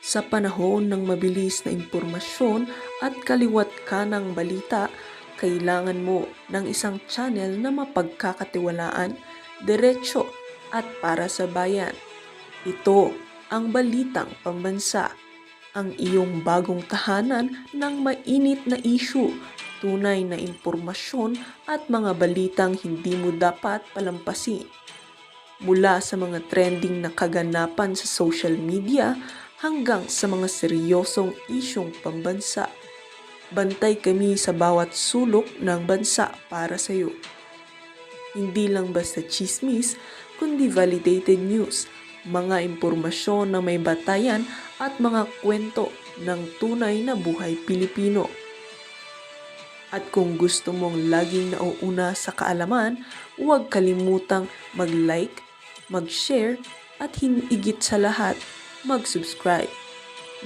Sa panahon ng mabilis na impormasyon at kaliwat kanang balita, kailangan mo ng isang channel na mapagkakatiwalaan, diretsyo at para sa bayan. Ito ang Balitang Pambansa, ang iyong bagong tahanan ng mainit na issue, tunay na impormasyon at mga balitang hindi mo dapat palampasin. Mula sa mga trending na kaganapan sa social media hanggang sa mga seryosong isyong pambansa. Bantay kami sa bawat sulok ng bansa para sa iyo. Hindi lang basta chismis, kundi validated news, mga impormasyon na may batayan at mga kwento ng tunay na buhay Pilipino. At kung gusto mong laging nauuna sa kaalaman, huwag kalimutang mag-like, mag-share at higit sa lahat, mag-subscribe.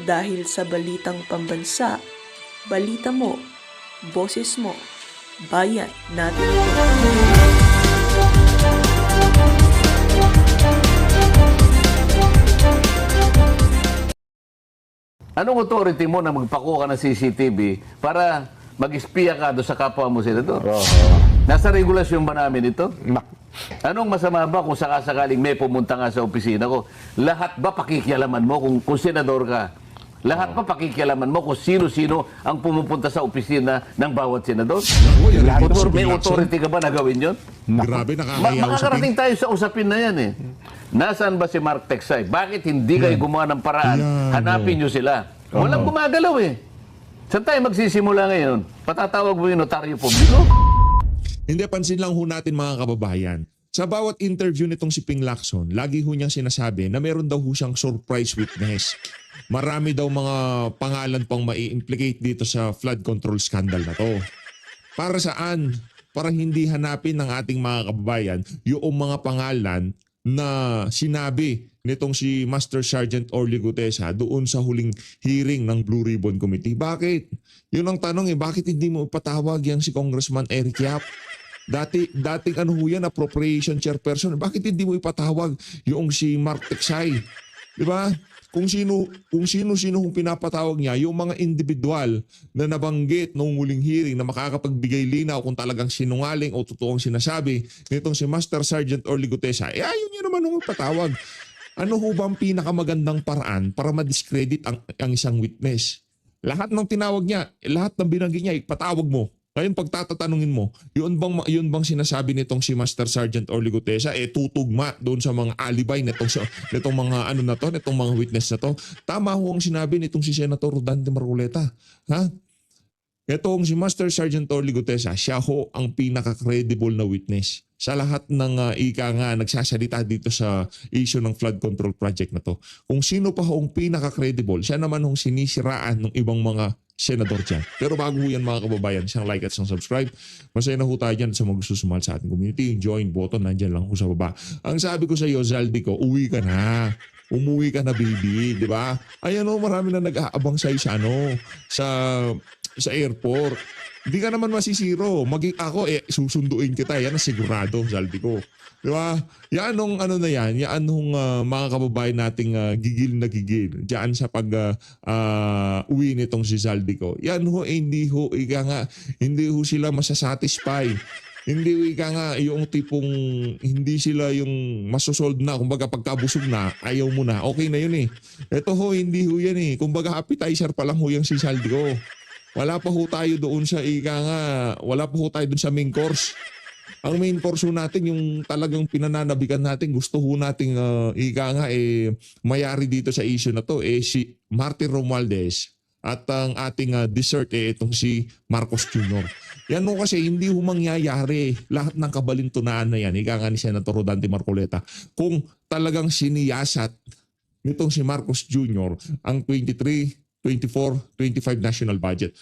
Dahil sa Balitang Pambansa, balita mo, boses mo, bayan natin ito. Anong authority mo na magpakuha ka ng CCTV para mag-espiya ka doon sa kapwa mo senador? Nasa regulasyon ba namin ito? Anong masama ba kung sakasakaling may pumunta nga sa opisina ko? Lahat ba pakikialaman mo kung senador ka? Lahat ba pakikialaman mo kung sino-sino ang pumupunta sa opisina ng bawat senador? May authority ka ba na gawin yun? Grabe, nakakayaw Makakarating tayo sa usapin na yan eh. Nasaan ba si Mark Texay? Bakit hindi kayo gumawa ng paraan? Hanapin nyo sila. Walang gumagalaw eh. Saan tayo magsisimula ngayon? Patatawag mo yung notaryo publiko? Hindi, pansin lang ho natin mga kababayan. Sa bawat interview nitong si Ping Lacson, lagi ho niyang sinasabi na meron daw ho siyang surprise witness. Marami daw mga pangalan pang mai-implicate dito sa flood control scandal na to. Para saan? Para hindi hanapin ng ating mga kababayan yung mga pangalan na sinabi nitong si Master Sergeant Orly Gutesa doon sa huling hearing ng Blue Ribbon Committee. Bakit? Yun ang tanong bakit hindi mo ipatawag yan si Congressman Eric Yap? Dating ano ho yan, appropriation chairperson. Bakit hindi mo ipatawag yung si Mark Texay? Di ba? Kung sino-sino kung pinapatawag niya, yung mga individual na nabanggit noong huling hearing na makakapagbigay linaw kung talagang sinungaling o totoong sinasabi nitong si Master Sergeant Orly Gutesa, ayun niya naman nung patawag. Ano ho ba ang pinakamagandang paraan para ma-discredit ang isang witness? Lahat ng tinawag niya, lahat ng binanggit niya, ipatawag mo. Ngayon pagtatatanungin mo, yun bang sinasabi nitong si Master Sergeant Orly Gutesa tutugma doon sa mga alibay nitong mga nitong mga witness na to? Tama ho ang sinabi nitong si Senator Rodante Marcoleta. Ha? Itong si Master Sergeant Orly Gutesa, siya ho ang pinaka-credible na witness sa lahat ng nagsasalita dito sa issue ng flood control project na to. Kung sino pa ho ang pinaka-credible, siya naman hong sinisiraan ng ibang mga senador dyan. Pero bago yan mga kababayan, siyang like at siyang subscribe. Masaya na ho tayo dyan sa mga gusto sumahal sa ating community. Yung join button, nandyan lang ho sa baba. Ang sabi ko sa iyo, Zaldi ko, uwi ka na. Umuwi ka na, baby. Di ba? Ayan o, marami na nag-aabang sa'yo sa airport. Hindi ka naman masisiro. Ako, susunduin kita. Yan ang sigurado, Zaldi ko. Di ba? Yan nung yan nung mga kababayan nating gigil na gigil diyan sa uwi nitong si Zaldi ko. Yan ho, hindi ho sila masasatisfy. Hindi ho yung tipong hindi sila yung masosolve na. Kumbaga pagkabusog na, ayaw mo na. Okay na yun eh. Ito ho, hindi ho yan eh. Kumbaga appetizer pa lang ho yung si Zaldi ko. Wala pa ho tayo doon sa wala pa ho tayo doon sa main course. Ang main course natin, yung talagang pinananabigan natin, gusto ho nating mayari dito sa issue na to, si Martin Romualdez at ang ating dessert, itong si Marcos Jr. Yan ho kasi hindi ho mangyayari lahat ng kabalintunaan na yan, ni Senator Rodante Marcoleta, kung talagang siniyasat nitong si Marcos Jr. ang 23, 24, 25 national budget.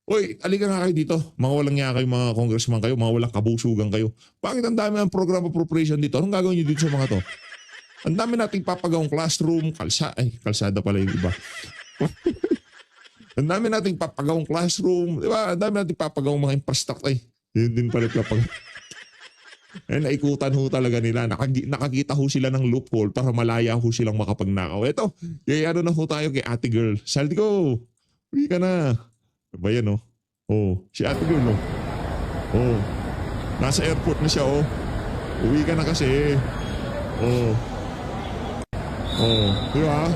Oy, alika nga kayo dito. Mga walang nga kayo, mga congressman kayo, mga walang kabusugan kayo. Bakit ang dami ng program appropriation dito? Anong gagawin nyo dito sa mga to? Ang dami nating papagawang classroom, kalsada pala yung iba. Ang dami nating papagawang classroom, di ba? Ang dami nating papagawang mga infrastructure. Yun din pala papagaw. naikutan ho talaga nila. Nakakita ho sila ng loophole para malaya ho silang makapagnakaw. Eto, ano na ho tayo kay ate girl. Saldico, uwi ka na. Ba yan, oh? Oh, si ate girl, oh. Oh, nasa airport na siya, oh. Uwi ka na kasi. Oh. Oh, di ba?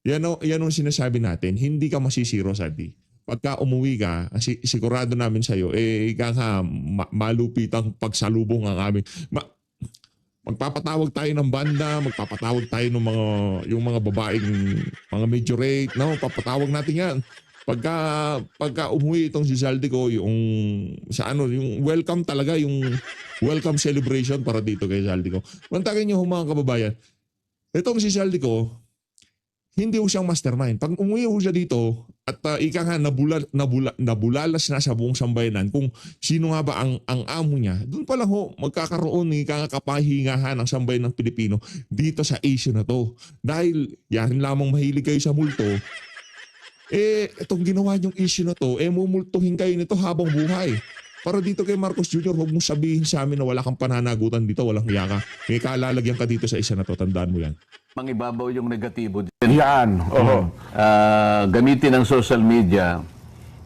Yan ang sinasabi natin. Hindi ka masisiro, Sadi. Pagka umuwi ka, sigurado namin sa'yo, ika nga, malupitang pagsalubong ang amin. Magpapatawag tayo ng banda, magpapatawag tayo ng yung mga babaeng, mga majorate, no? Papatawag natin yan. Pagka umuwi itong si Saldico, yung welcome talaga, yung welcome celebration para dito kay Saldico. Mantakin niyo mga kababayan, itong si Saldico, hindi ho siyang mastermind. Pag umuwi ho siya dito at ika nga nabulalas na sa buong sambayanan kung sino nga ba ang amo niya, doon pa lang ho magkakaroon ng kapahingahan ng sambayan ng Pilipino dito sa issue na to. Dahil yan lamang mahilig kayo sa multo, itong ginawa niyong issue na to, mumultuhin kayo nito habang buhay. Para dito kay Marcos Jr., huwag mong sabihin sa amin na wala kang pananagutan dito, walang hiya ka. May kaalalagyan ka dito sa isa na to, tandaan mo yan. Mangibabaw yung negatibo dyan. Yan. Oo. Gamitin ang social media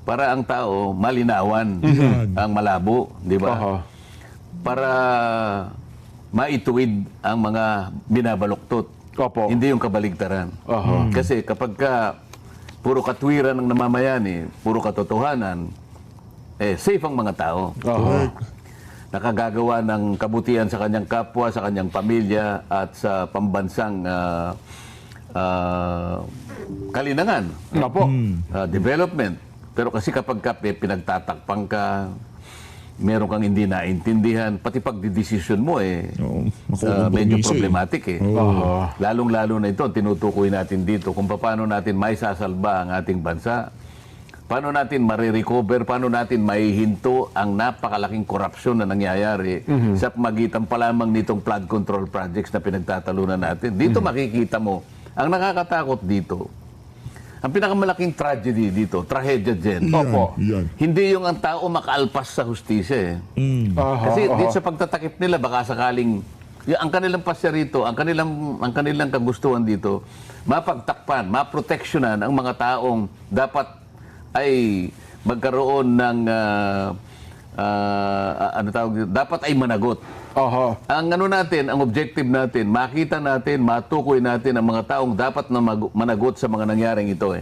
para ang tao malinawan, ang malabo, di ba? Oo. Para maituwid ang mga binabaluktot. Opo. Hindi yung kabaligtaran. Oo. Kasi kapag puro katwiran ng namamayani, puro katotohanan, safe ang mga tao. Oo. Nakagagawa ng kabutihan sa kanyang kapwa, sa kanyang pamilya, at sa pambansang kalinangan, Opo. development. Pero kasi kapag pinagtatakpang ka, meron kang hindi naintindihan, pati pagdidesisyon mo Oo, medyo makukompromiso problematic . Oo. Lalong-lalo na ito, tinutukoy natin dito kung paano natin may sasalba ang ating bansa. Paano natin marirecover, paano natin maihinto ang napakalaking korupsyon na nangyayari sa magitan pa lamang nitong flood control projects na pinagtatalunan natin. Dito makikita mo, ang nakakatakot dito, ang pinakamalaking tragedy dito, trahedya dyan. Opo. Yan. Hindi yung ang tao makaalpas sa hustisya . Kasi dito sa pagtatakip nila, baka sakaling, ang kanilang pasya rito, ang kanilang kagustuhan dito, mapagtakpan, maproteksyonan ang mga taong dapat ay magkaroon ng dapat ay managot. Oo. Ang ang objective natin, makita natin, matukoy natin ang mga taong dapat na managot sa mga nangyaring ito .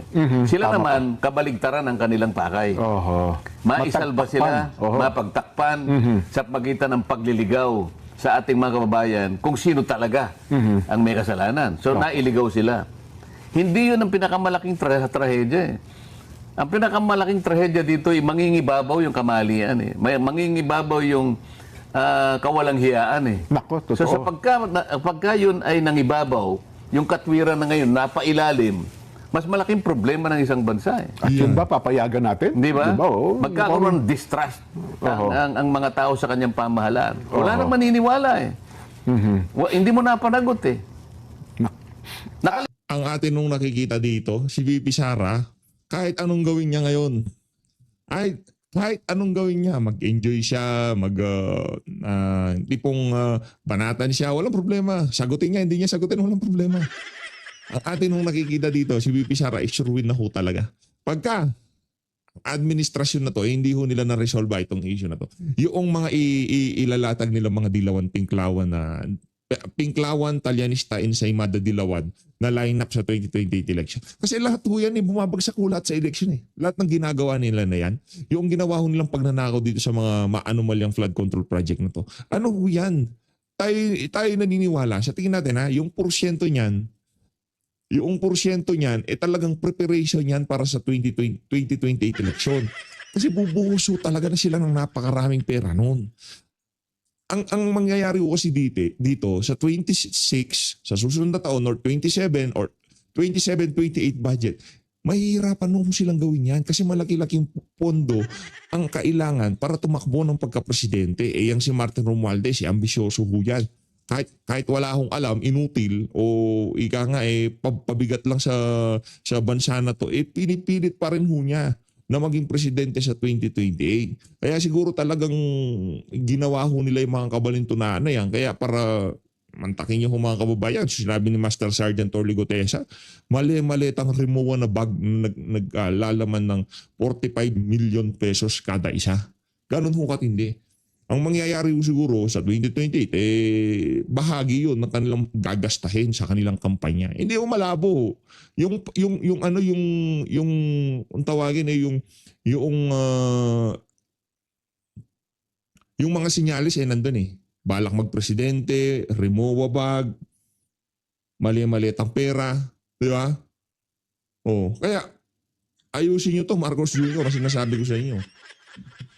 Sila naman, kabaligtaran ang kanilang pakay. Oo. Maisalba sila, mapagtakpan sa pagitan ng pagliligaw sa ating mga kababayan kung sino talaga ang may kasalanan. So, nailigaw sila. Hindi yun ang pinakamalaking trahedya . Ang pinakamalaking trahedya dito ay mangingibabaw yung kamalian . Mangingibabaw yung kawalang hiyaan . Nako, totoo. So, pagka yun ay nangibabaw, yung katwiran na ngayon, napailalim, mas malaking problema ng isang bansa . At yun ba, papayagan natin? Di ba? Oo. Magkakaroon ng distrust ang mga tao sa kanyang pamahalaan. Wala nang maniniwala . Hindi mo napanagot . Ang atin nung nakikita dito, si VP Sara, kahit anong gawin niya ngayon, kahit anong gawin niya, mag-enjoy siya, tipong banatan siya, walang problema. Sagutin niya, hindi niya sagutin, walang problema. Ang atin nung nakikita dito, si VP Sara, sure win na ho talaga. Pagka administrasyon na to, hindi ho nila na-resolve itong issue na to. Yung mga ilalatag nila mga dilawan, pinklawan, Talyanista, Ensaymada, Dilawan na line up sa 2028 election. Kasi lahat ho yan bumabagsak ho lahat sa election . Lahat ng ginagawa nila na yan, yung ginawa ho nilang pagnanakaw dito sa mga maanomalyang flood control project na to. Ano ho yan? Tayo naniniwala. Sa tingin natin yung porsyento niyan, talagang preparation yan para sa 2028 election. Kasi bubuhos ho talaga na sila ng napakaraming pera noon. Ang mangyayari ko kasi dito sa 26, sa susunod na taon or 27 or 27-28 budget, mahihirapan nung silang gawin yan kasi malaki-laking pondo ang kailangan para tumakbo ng pagka-presidente. Yang si Martin Romualdez, ambisyoso ho yan. Kahit wala akong alam, inutil o ika nga pabigat lang sa bansa na to, pinipilit pa rin ho niya na maging presidente sa 2028. Kaya siguro talagang ginawa ho nila yung mga kabalintunaan na yan. Kaya para mantakin niyo ho mga kababayan, sinabi ni Master Sergeant Orly Gutesa, mali-maliit ang Rimowa na bag na naglalaman ng 45 million pesos kada isa. Ganun ho katindi. Ang mangyayari ho siguro sa 2028, bahagi yun ng kanilang gagastahin sa kanilang kampanya. Hindi ho malabo. Yung ang tawagin yung mga sinyalis nandun balak magpresidente, Rimowa bag, mali-maliit ang pera, di ba? Kaya ayusin nyo to, Marcos Jr., ang sinasabi ko sa inyo.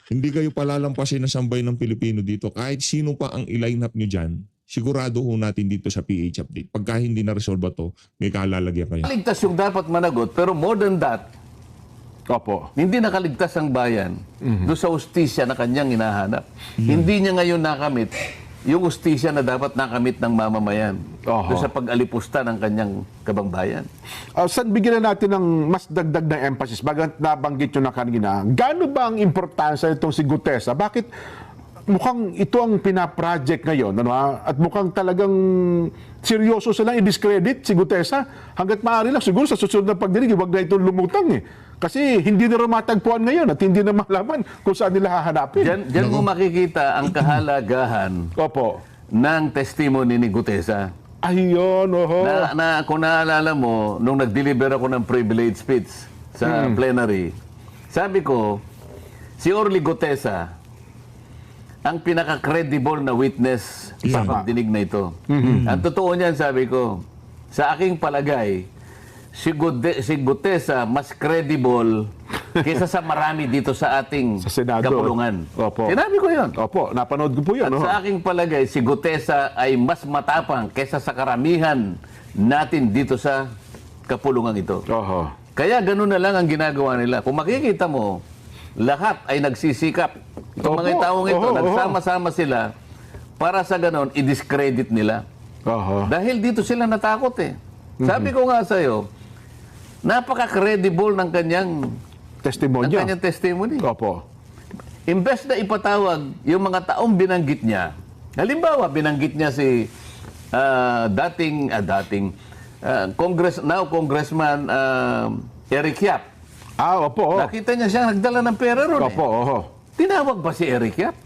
Hindi kayo palalampasin na sambay ng Pilipino dito. Kahit sino pa ang i-line up nyo dyan, sigurado ho natin dito sa PH Update. Pagka hindi na-resolve to, may kalalagyan kayo. Ligtas yung dapat managot, pero more than that, Opo. hindi nakaligtas ang bayan doon sa ustisya na kanyang hinahanap. Hindi niya ngayon nakamit yung ustisya na dapat nakamit ng mamamayan doon sa pag-alipusta ng kanyang kabangbayan. Saan bigyan na natin ng mas dagdag na emphasis? Bagat nabanggit nyo na kanina, gaano ba ang importansya itong si Gutesa? Bakit mukhang ito ang pinaproject ngayon, ano, at mukhang talagang seryoso silang i-discredit si Gutesa? Hanggat maaari lang, siguro sa susunod na pagdinig, huwag na itong lumutang Kasi hindi na rin matagpuan ngayon at hindi na malaman kung saan nila hahanapin. Diyan mo makikita ang kahalagahan Opo. ng testimony ni Gutesa. Ayun, oho. Kung naalala mo, nung nag-deliver ako ng privilege speech sa plenary, sabi ko, si Orly Gutesa, ang pinaka-credible na witness sa pagdinig na ito. Ang totoo niyan, sabi ko, sa aking palagay, si Gutesa mas credible kaysa sa marami dito sa ating Sa Senado. kapulungan. Opo. Sinabi ko yun. Opo, napanood ko po yun. At sa aking palagay, si Gutesa ay mas matapang kaysa sa karamihan natin dito sa kapulungan ito. Oho. Kaya ganun na lang ang ginagawa nila. Kung makikita mo, lahat ay nagsisikap. Itong mga Opo. taong ito, Oho, oho. nagsama-sama sila para sa ganun, i-discredit nila. Oho. Dahil dito sila natakot Sabi ko nga sa'yo, napaka-credible ng kanyang Testimonya. testimony. Opo. Imbes na ipatawag yung mga taong binanggit niya, halimbawa, binanggit niya si Congressman Eric Yap. Opo. Nakita niya siya nagdala ng pera ron Opo, oho. Tinawag ba si Eric Yap?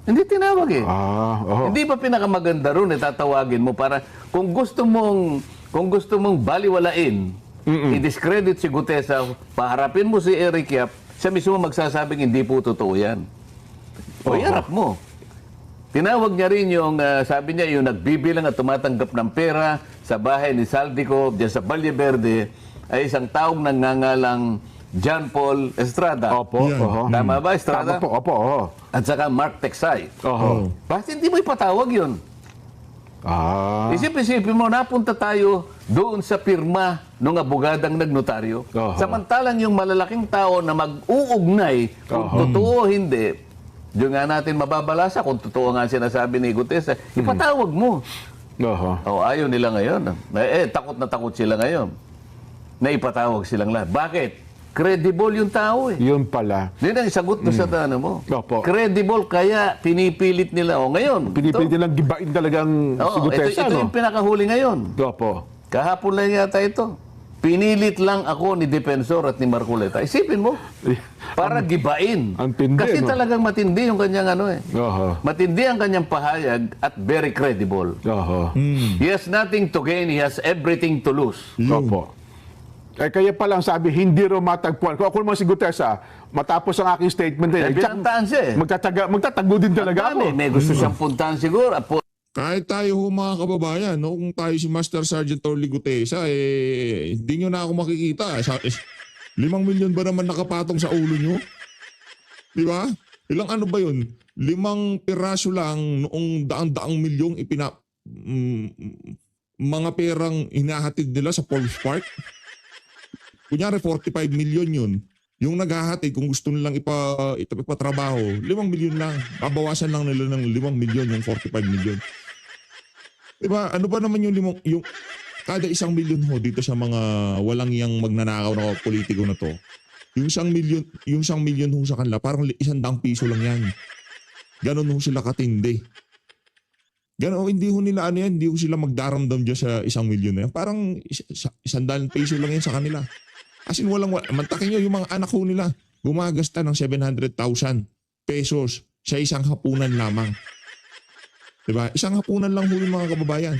Hindi tinawag Oho. Hindi ba pinakamaganda ron tatawagin mo para kung gusto mong baliwalain, i-discredit si Gutesa, paharapin mo si Eric Yap, siya mismo magsasabing hindi po totoo yan. O iharap mo. Tinawag niya rin yung, sabi niya, yung nagbibilang at tumatanggap ng pera sa bahay ni Saldico, dyan sa Valle Verde, ay isang taong nangangalang John Paul Estrada. Opo. Yan. Oho. Tama ba, Estrada? Tama po. Opo. Oho. At saka Mark Texay. Oho. Bakit hindi mo ipatawag yun? Isip-isipin mo, napunta tayo doon sa pirma ng abogadang nagnotaryo. Oho. Samantalang yung malalaking tao na mag-uugnay kung totoo o hindi, doon nga natin mababalasa kung totoo nga sinasabi ni Gutesa, ipatawag mo. Oho. Ayaw nila ngayon. Takot na takot sila ngayon. Na ipatawag silang lahat. Bakit? Credible yung tao Yun pala. Yun ang sagot mo sa tanong mo. Opo. Credible, kaya pinipilit nila. Ngayon. Pinipilit nilang gibain talagang si Gutesa, ito yung pinakahuli ngayon. Opo. Kahapon lang yata ito. Pinilit lang ako ni Defensor at ni Marcoleta. Isipin mo, para gibain. ang tindi, Kasi no? talagang matindi yung kanyang Oho. Matindi ang kanyang pahayag at very credible. Oho. He has nothing to gain, he has everything to lose. Opo. Kaya palang sabi, hindi rin matagpuan. Kung ako naman si Gutesa, matapos ang aking statement Binantaan siya magtatago din talaga ako. May gusto siyang puntahan siguro. Kahit tayo ho mga kababayan, no, kung tayo si Master Sergeant Orly Gutesa, hindi nyo na ako makikita. 5 milyon ba naman nakapatong sa ulo nyo? Di ba? Ilang ano ba yun? 5 piraso lang noong daang-daang milyong mga perang hinahatid nila sa Paul's Park. Kunyari 45 milyon yun. Yung naghahatid, kung gusto nilang ipatrabaho, 5 milyon lang. Babawasan lang nila ng 5 milyon yung 45 milyon. Diba? Ano ba naman yung kada 1 milyon ho dito sa mga walang yang magnanakaw na politiko na to? Yung 1,000,000 ho sa kanila, parang 100 piso lang yan. Ganon ho sila katindi. Ganon, hindi ho nila ano yan, hindi ho sila magdaramdam dyan sa 1,000,000 na yan. Parang 100 piso lang yan sa kanila. As in, mantakin nyo, yung mga anak ho nila, gumagasta ng 700,000 pesos sa isang hapunan lamang. Diba? Isang hapunan lang ho yung mga kababayan.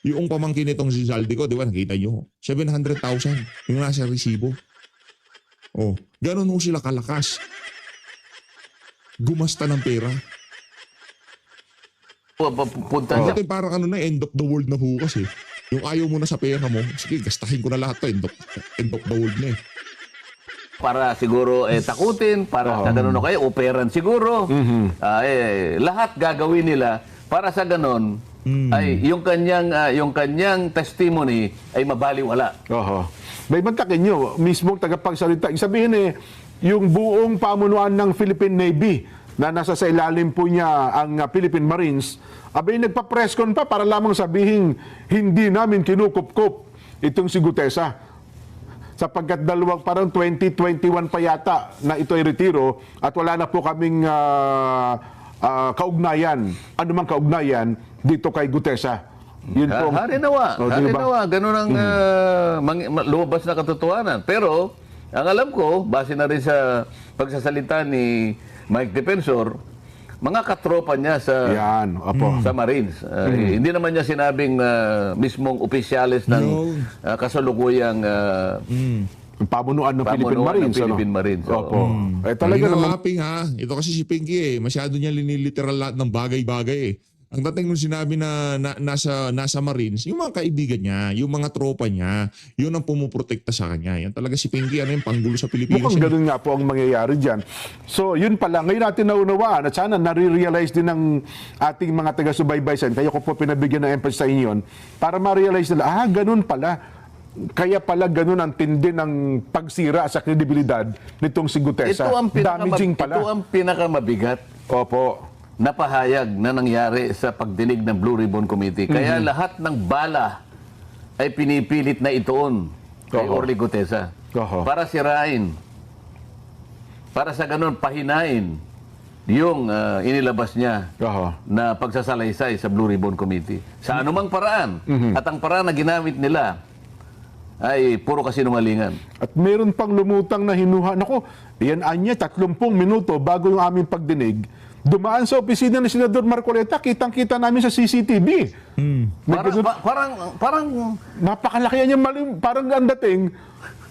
Yung pamangkin nitong si Zaldi ko, di ba, nakita nyo, 700,000 yung nasa resibo. Oh, ganun ho sila kalakas. Gumasta ng pera. Punta siya. Dati parang ano na, end of the world na ho kasi. Yung ayaw mo na sa pera mo, sige, gastahin ko na lahat to, end of the world na eh. Para siguro takutin, para sa ganun o kayo, operan siguro. Lahat gagawin nila para sa ganun ay yung kanyang testimony ay mabaliwala. Oho. May bantakin nyo, mismong tagapagsalita. Sabihin yung buong pamunuan ng Philippine Navy na nasa sa ilalim po niya ang Philippine Marines, abay nagpa-press con pa para lamang sabihin hindi namin kinukupkup itong si Gutesa. Sapagkat parang 2021 pa yata na ito ay retiro at wala na po kaming kaugnayan, anumang kaugnayan dito kay Gutesa. Yun po. Harinawa. Ganun ang lumabas na katotohanan. Pero, ang alam ko, base na rin sa pagsasalita ni Mike Defensor, mga katropa niya sa Marines. Hindi naman niya sinabing mismong opisyalis ng kasalukuyang pamunuan ng Philippine Marines. Opo. Talaga naman. Ha. Ito kasi si Pinky masyado niya liniliteral lahat ng bagay-bagay eh. Ang dating nung sinabi na nasa Marines, yung mga kaibigan niya, yung mga tropa niya, yun ang pumuprotekta sa kanya. Yan talaga si Pinky, panggulo sa Pilipinas. Mukhang ganun nga po ang mangyayari dyan. So, yun pala. Ngayon natin naunawaan at sana nare-realize din ng ating mga taga-subaybay sa kaya ko po pinabigyan ng emphasis sa inyo para ma-realize nila, ganun pala. Kaya pala ganun ang tindi ng pagsira sa kredibilidad nitong si Gutesa. Damaging pala. Ito ang pinakamabigat. Opo. Na pahayag na nangyari sa pagdinig ng Blue Ribbon Committee. Kaya lahat ng bala ay pinipilit na ituon kay Orly Gutesa. Para sirain. Para sa ganun, pahinain yung inilabas niya na pagsasalaysay sa Blue Ribbon Committee. Sa anumang paraan. At ang paraan na ginamit nila ay puro kasinungalingan. At meron pang lumutang na hinuha. Naku, yan anya, 30 minuto bago yung aming pagdinig, dumaan sa opisina ni Senador Marcoleta, kitang-kita namin sa CCTV. Parang napakalaki niya, parang ang dating,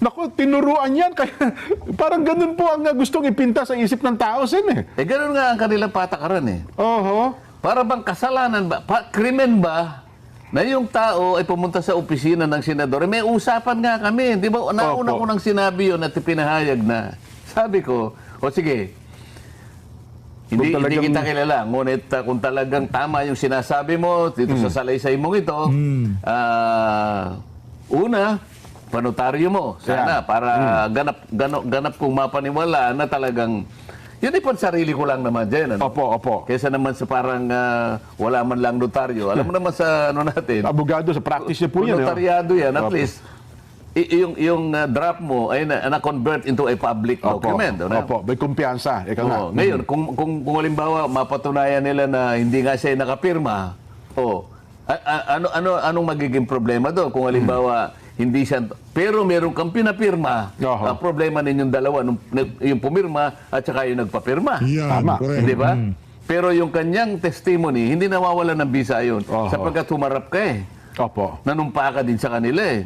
naku, tinuruan yan. Kaya, parang ganun po ang gustong ipinta sa isip ng tao, ganun nga ang kanilang patakaran eh. Oho. Para bang kasalanan ba, krimen ba, na yung tao ay pumunta sa opisina ng senador. May usapan nga kami. Di ba? Nauna ko nang sinabi yun at pinahayag na. Sabi ko, sige, hindi kita kilala. Ngunit kung talagang tama yung sinasabi mo dito sa salaysay mong ito, una, panotaryo mo. Sana, para ganap kong mapaniwala na talagang yun ay pansarili ko lang naman dyan. Opo. Kesa naman sa parang wala man lang notaryo. Alam mo naman sa natin. Abogado, sa practice niya po yan. Notaryado yan. At least, yung draft mo ay na-convert into a public document. Opo, may kumpiyansa. Ngayon, kung halimbawa mapatunayan nila na hindi nga siya nakapirma, anong magiging problema doon? Kung halimbawa, hindi siya, pero meron kang pinapirma, ang problema ninyong dalawa, yung pumirma at saka yung nagpapirma. Tama. Hindi ba? Pero yung kanyang testimony, hindi nawawala ng bisa yun. Sapagkat humarap ka eh. Opo. Nanumpa ka din sa kanila eh.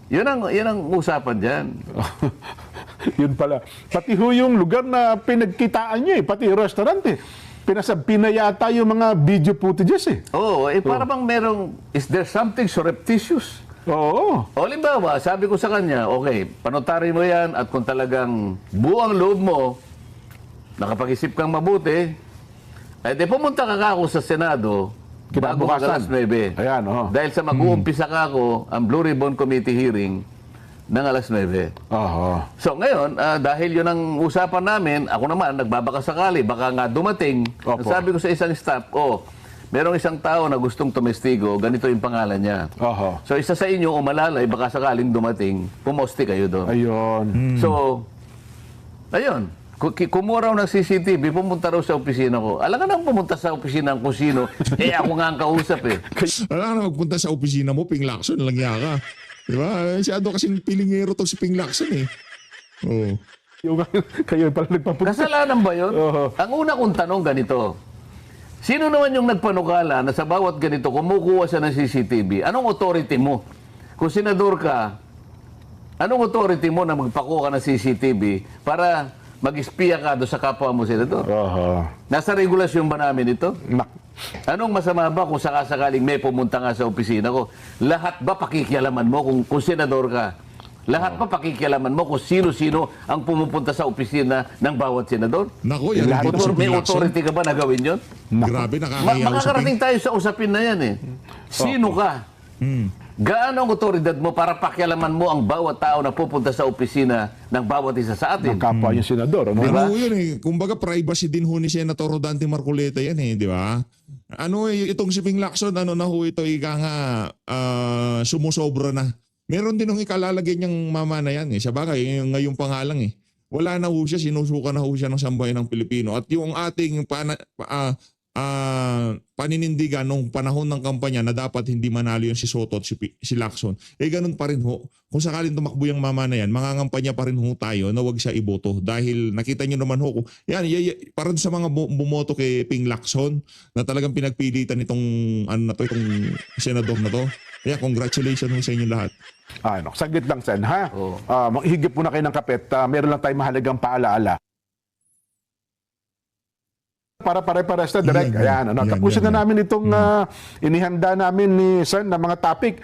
Yan ang usapan dyan. Yun pala. Pati ho yung lugar na pinagkitaan niya pati restaurant pinayata yung mga video footages Para bang is there something surreptitious? Oo. O halimbawa, sabi ko sa kanya, okay, panotary mo yan at kung talagang buang loob mo, nakapag-isip kang mabuti, di pumunta ka ako sa Senado bago alas 9. Ayan, Dahil sa mag-uumpisa ka ako ang Blue Ribbon Committee hearing ng alas 9. So ngayon, dahil yun ang usapan namin, ako naman, nagbabakasakali, baka nga dumating, sabi ko sa isang staff, merong isang tao na gustong tumestigo, ganito yung pangalan niya. So isa sa inyo, umalalay, baka sakaling dumating, pumoste kayo doon. Ayun. So, Ayun. Kumuha raw ng CCTV, pumunta raw sa opisina ko. Alam ka nang pumunta sa opisina ng kusino, ako nga ang kausap eh. Alam ka na magpunta sa opisina mo, Ping Lacson, langya ka. Di ba? Masyado kasing pilingero to si Ping Lacson eh. Oo. Yung, kayo pala nagpapunta. Kasalanan ba yun? Oo. Ang una kong tanong ganito, sino naman yung nagpanukala na sa bawat ganito kumukuha siya ng CCTV? Anong authority mo? Kung senador ka, anong authority mo na magpakuha ka ng CCTV para mag-espiya ka doon sa kapwa mo senador? Nasa regulasyon ba namin ito? Anong masama ba kung sakasakaling may pumunta nga sa opisina ko? Lahat ba pakikialaman mo kung senador ka? Lahat pa pakikialaman mo kung sino-sino ang pumupunta sa opisina ng bawat senador? Nako, yan ang si May Ping Lacson. authority ka ba na gawin yun? Grabe, nakakayaw sa Makakarating Ping. tayo sa usapin na yan eh. Sino ka? Gaano ang otoridad mo para pakialaman mo ang bawat tao na pupunta sa opisina ng bawat isa sa atin? Ng kapwa yung senador. Ano? Ano yun eh, kumbaga privacy din ho ni Senator Rodante Marcoleta yan eh, di ba? Ano eh, itong si Ping Lacson, ano na ho ito, ika nga, sumusobra na. Meron din hong ikalalagay niyang mama na yan eh. Sa bagay, ngayon pa nga lang eh. Wala na ho siya, sinusuka na ho siya ng sambayan ng Pilipino. At yung ating paninindigan nung panahon ng kampanya na dapat hindi manalo yung si Soto at si Lacson, eh ganun pa rin ho. Kung sakaling tumakbo yung mama na yan, mangangampanya pa rin ho tayo na wag siya iboto. Dahil nakita nyo naman ho, yan, para sa mga bumoto kay Ping Lacson na talagang pinagpilitan itong, itong senador na to. Kaya congratulations ho sa inyo lahat. Ano, saglit lang, Sen, ha? Oo. Maghigip muna kayo ng kapet. Meron lang tayong mahalagang paalaala. Para pare-pares na direct. Yan, Ayan, ano, yan, tapusin yan, na namin itong inihanda namin ni Sen na mga topic.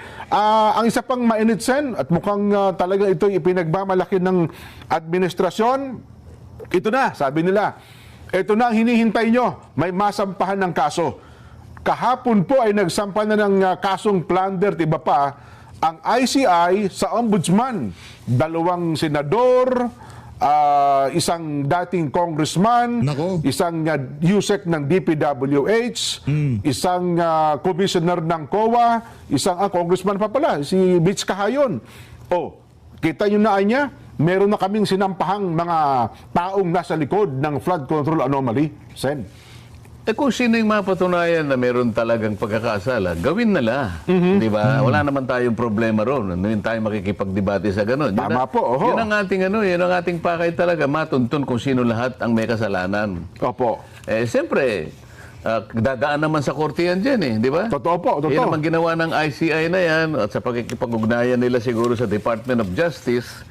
Ang isa pang mainit, Sen, at mukhang talaga ito ipinagmamalaki ng administrasyon. Ito na, sabi nila. Ito na ang hinihintay nyo. May masampahan ng kaso. Kahapon po ay nagsampa na ng kasong plunder, iba pa, ang ICI sa ombudsman. 2 senador, isang dating congressman, Nako. isang USEC ng DPWH, isang commissioner ng COA, isang congressman pa pala, si Mitch Cahayon. Kita nyo na niya, meron na kaming sinampahang mga taong nasa likod ng flood control anomaly, Sen. Kung sino yung mapatunayan na meron talagang pagkakasala, gawin nila. Di ba? Wala naman tayong problema ron. Hindi tayo makikipagdebate sa ganun. Tama po, oho. Yun ang ating, yun ang ating pakay talaga, matuntun kung sino lahat ang may kasalanan. Opo. Siyempre, dadaan naman sa korte yan dyan eh, di ba? Totoo po, totoo. Yan naman ginawa ng ICI na yan at sa pagkikipag-ugnayan nila siguro sa Department of Justice.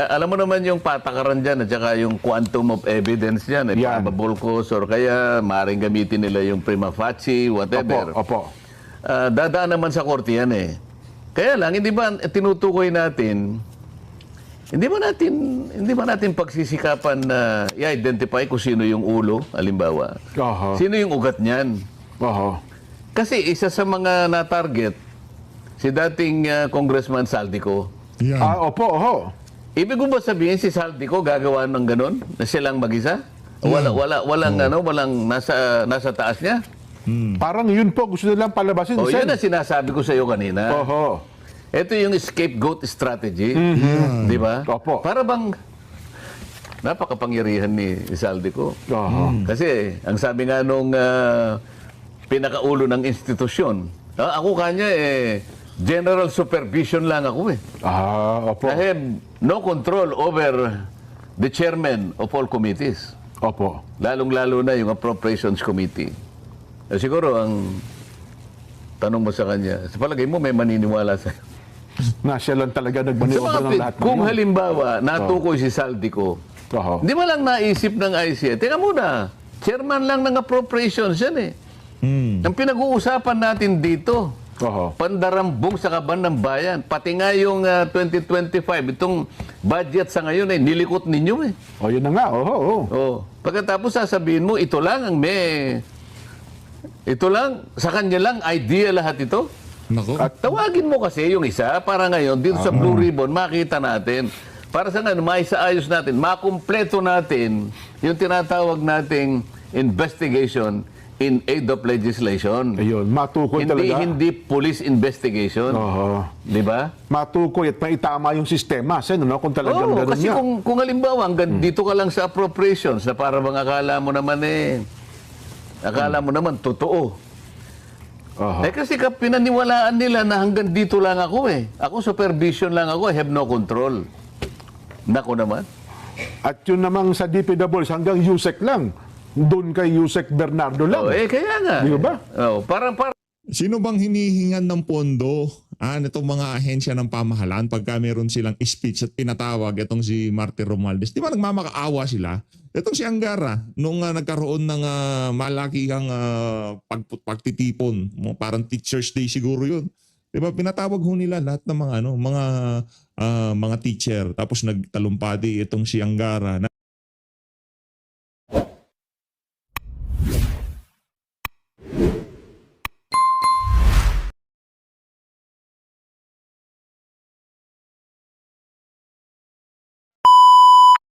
Alam mo naman yung patakaran dyan at saka yung quantum of evidence dyan. Yan. Pabulkos or kaya maaaring gamitin nila yung prima facie, whatever. Opo. Dadaan naman sa korte yan eh. Kaya lang, hindi ba tinutukoy natin, hindi ba natin pagsisikapan na i-identify kung sino yung ulo, halimbawa. Oho. Sino yung ugat niyan? Oho. Kasi isa sa mga na-target, si dating Congressman Saldico. Yan. Opo, oho. Ibig ko ba sabihin si Saldico gagawa ng ganun? Na silang mag-isa? Walang nasa taas niya? Parang yun po, gusto nilang palabasin, Yun Sen. ang sinasabi ko sa iyo kanina. Oho. Ito yung scapegoat strategy. Di ba? Opo. Para bang napakapangyarihan ni Saldico. Oho. Kasi ang sabi nga nung pinakaulo ng institusyon, ako kanya general supervision lang ako eh. Opo. I have no control over the chairman of all committees. Opo. Lalong-lalo na yung Appropriations Committee. Siguro ang tanong mo sa kanya, sa palagay mo may maniniwala sa Na siya lang talaga Sa nagmaniobra mga ng lahat. kung ng yun. halimbawa natukoy si Saldico, Oho. hindi mo lang naisip ng ICI, tingnan muna, chairman lang ng Appropriations yan eh. Ang pinag-uusapan natin dito, Oho. pandarambong sa kaban ng bayan. Pati nga yung 2025, itong budget sa ngayon ay nilikot ninyo eh. Yun na nga. Oho. Pagkatapos sasabihin mo, ito lang, sa kanya lang, idea lahat ito. Nako. At tawagin mo kasi yung isa para ngayon, dito sa Blue Ribbon, makita natin. Para sa ngayon, maisaayos natin, makumpleto natin yung tinatawag nating investigation in aid of legislation. Ayun, matukoy talaga. Hindi police investigation. Oo. Di ba? Matukoy at maitama yung sistema, Sen, no? Kung talagang Oo, ganun kasi nga. kung halimbawa, hanggang dito ka lang sa appropriations na para bang akala mo naman totoo. Aha. Kasi pinaniwalaan nila na hanggang dito lang ako eh. Ako supervision lang ako, I have no control. Nako naman. At yun namang sa DPWs hanggang USEC lang. Doon kay USEC Bernardo lang. Kaya nga. Di ba? Parang Sino bang hinihingan ng pondo? Itong mga ahensya ng pamahalaan pagka meron silang speech at pinatawag itong si Martin Romualdez. Di ba nagmamakaawa sila? Itong si Angara, nung nagkaroon ng malakihang pagtitipon, parang Teachers Day siguro yun. Di ba pinatawag ho nila lahat ng mga teacher. Tapos nagtalumpati itong si Angara na